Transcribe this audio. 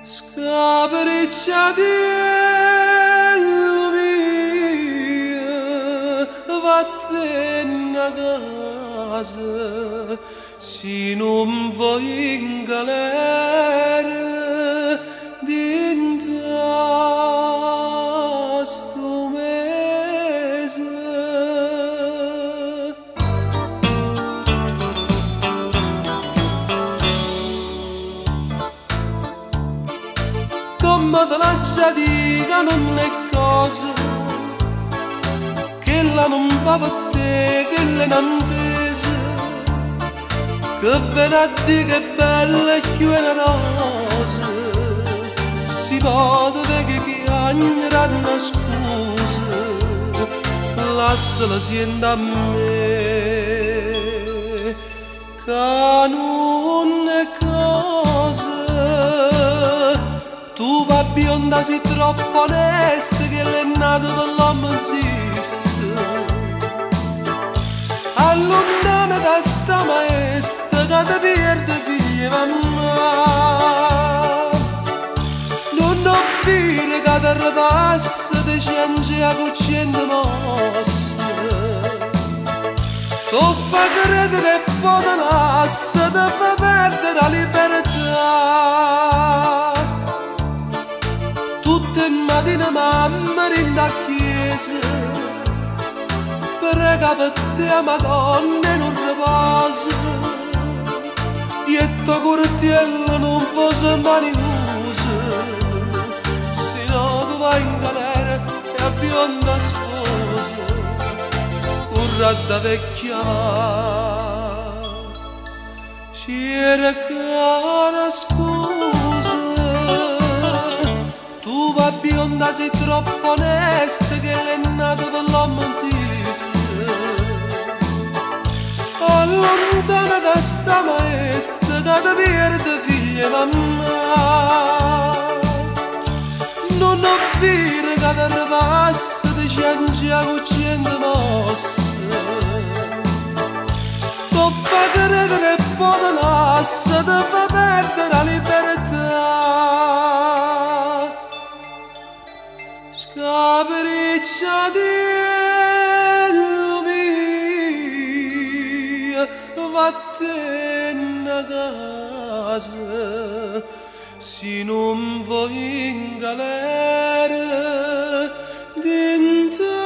Scapricciatello mio, vattene a casa, se non vuoi in galera, dentro sto mese. Come te la già dica non è cosa, che la non va per te, che le non pesa, che ve ne di che bella e più è una rosa, si vede che chiagnerà una scusa, lasciala siente a me, che non è cosa. Tu va bionda sei troppo onesta che l'è nato per l'uomo esiste. Allontana da sta maestra che ti perde figlia mamma. Non ho dire che ti ripassa, ti ciange a cucina mossa. Tu fa credere e poi ti lascia, ti fa perdere la libertà. Tutte le mattine mamma rinda a chiesa, prega per te a Madonna e non riposa, e tuo curtiello non fosse mani usa, se no tu vai in galera e a bionda sposa, currata vecchia va, c'era cara scusa. Tu va bionda sei troppo onesta che l'è nato per l'uomo esiste. Allontana da sta maestra che ti perde figlia mamma. Non ho dire che ti ripazza, ti ciange a cucina mossa. Tu fa credere e poi ti lascia, ti fa perdere la libertà. Scapricciatello mio, vattene a casa, se non vuoi in galera, dentro